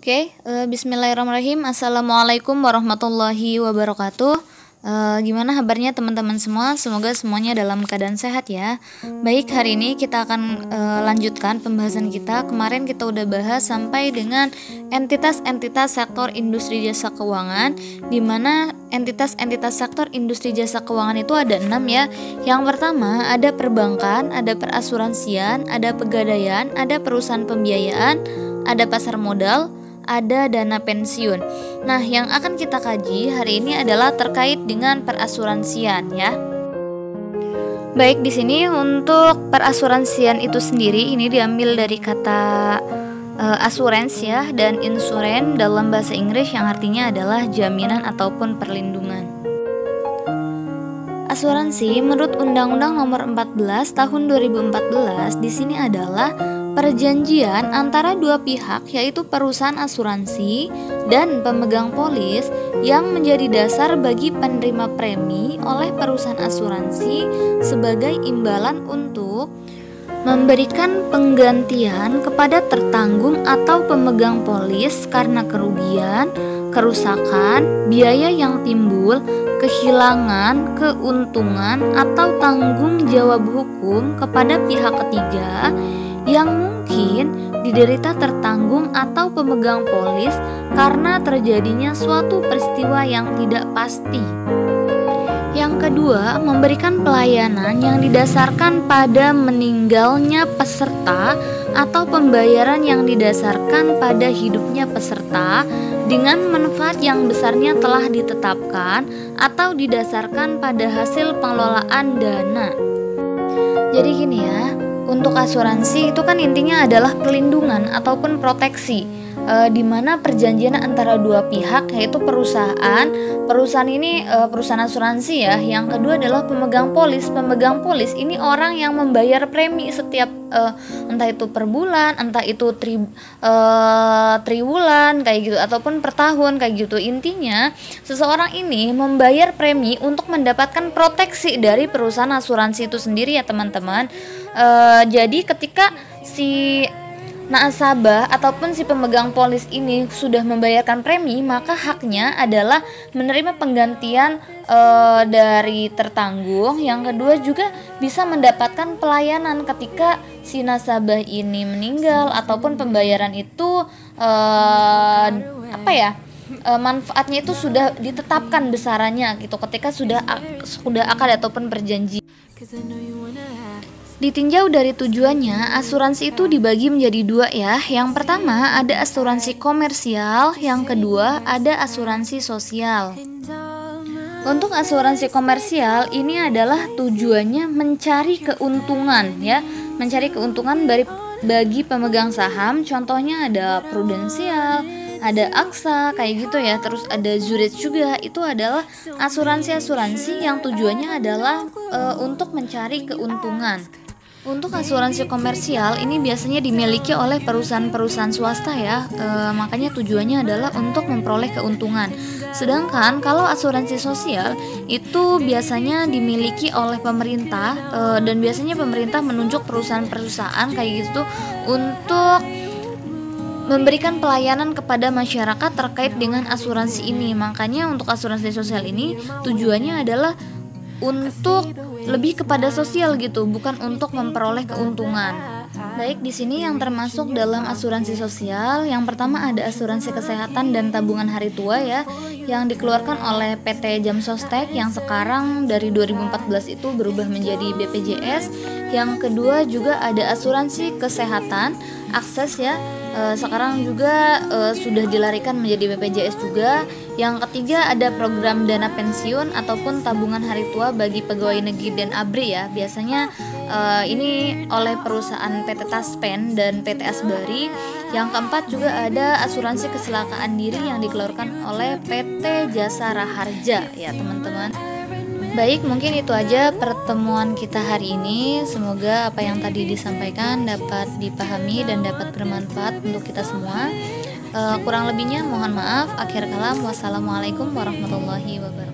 Bismillahirrahmanirrahim. Assalamualaikum warahmatullahi wabarakatuh. Gimana kabarnya teman-teman semua? Semoga semuanya dalam keadaan sehat ya. Baik, hari ini kita akan lanjutkan pembahasan kita. Kemarin kita udah bahas sampai dengan entitas-entitas sektor industri jasa keuangan, di mana entitas-entitas sektor industri jasa keuangan itu ada 6 ya. Yang pertama ada perbankan, ada perasuransian, ada pegadaian, ada perusahaan pembiayaan, ada pasar modal, ada dana pensiun. Nah, yang akan kita kaji hari ini adalah terkait dengan perasuransian ya. Baik, di sini untuk perasuransian itu sendiri ini diambil dari kata assurance ya, dan insurance dalam bahasa Inggris yang artinya adalah jaminan ataupun perlindungan. Asuransi menurut Undang-Undang Nomor 14 Tahun 2014 di sini adalah perjanjian antara dua pihak, yaitu perusahaan asuransi dan pemegang polis, yang menjadi dasar bagi penerima premi oleh perusahaan asuransi sebagai imbalan untuk memberikan penggantian kepada tertanggung atau pemegang polis karena kerugian, kerusakan, biaya yang timbul, kehilangan, keuntungan, atau tanggung jawab hukum kepada pihak ketiga yang mungkin diderita tertanggung atau pemegang polis karena terjadinya suatu peristiwa yang tidak pasti. Yang kedua, memberikan pelayanan yang didasarkan pada meninggalnya peserta atau pembayaran yang didasarkan pada hidupnya peserta dengan manfaat yang besarnya telah ditetapkan atau didasarkan pada hasil pengelolaan dana. Jadi gini ya, untuk asuransi itu kan intinya adalah perlindungan ataupun proteksi, di mana perjanjian antara dua pihak, yaitu perusahaan ini perusahaan asuransi ya. Yang kedua adalah pemegang polis. Pemegang polis ini orang yang membayar premi setiap entah itu per bulan, entah itu triwulan kayak gitu, ataupun per tahun kayak gitu. Intinya seseorang ini membayar premi untuk mendapatkan proteksi dari perusahaan asuransi itu sendiri ya teman-teman. Jadi ketika si nasabah ataupun si pemegang polis ini sudah membayarkan premi, maka haknya adalah menerima penggantian dari tertanggung. Yang kedua juga bisa mendapatkan pelayanan ketika si nasabah ini meninggal ataupun pembayaran itu manfaatnya itu sudah ditetapkan besarannya gitu ketika sudah akad ataupun berjanji. Ditinjau dari tujuannya, asuransi itu dibagi menjadi dua ya. Yang pertama ada asuransi komersial, yang kedua ada asuransi sosial. Untuk asuransi komersial ini adalah tujuannya mencari keuntungan ya, mencari keuntungan bagi pemegang saham. Contohnya ada Prudential, ada AXA kayak gitu ya. Terus ada Zurich juga. Itu adalah asuransi yang tujuannya adalah untuk mencari keuntungan. Untuk asuransi komersial ini biasanya dimiliki oleh perusahaan-perusahaan swasta ya, makanya tujuannya adalah untuk memperoleh keuntungan. Sedangkan kalau asuransi sosial itu biasanya dimiliki oleh pemerintah, dan biasanya pemerintah menunjuk perusahaan-perusahaan kayak gitu untuk memberikan pelayanan kepada masyarakat terkait dengan asuransi ini. Makanya untuk asuransi sosial ini tujuannya adalah untuk lebih kepada sosial gitu, bukan untuk memperoleh keuntungan. Baik, di sini yang termasuk dalam asuransi sosial, yang pertama ada asuransi kesehatan dan tabungan hari tua ya, yang dikeluarkan oleh PT Jam Sostek yang sekarang dari 2014 itu berubah menjadi BPJS. Yang kedua juga ada asuransi kesehatan Akses ya, sekarang juga sudah dilarikan menjadi BPJS juga. Yang ketiga ada program dana pensiun ataupun tabungan hari tua bagi pegawai negeri dan ABRI ya. Biasanya ini oleh perusahaan PT Taspen dan PT Asbari. Yang keempat juga ada asuransi kecelakaan diri yang dikeluarkan oleh PT Jasa Raharja ya teman-teman. Baik, mungkin itu aja pertemuan kita hari ini. Semoga apa yang tadi disampaikan dapat dipahami dan dapat bermanfaat untuk kita semua. Kurang lebihnya mohon maaf. Akhir kalam, wassalamualaikum warahmatullahi wabarakatuh.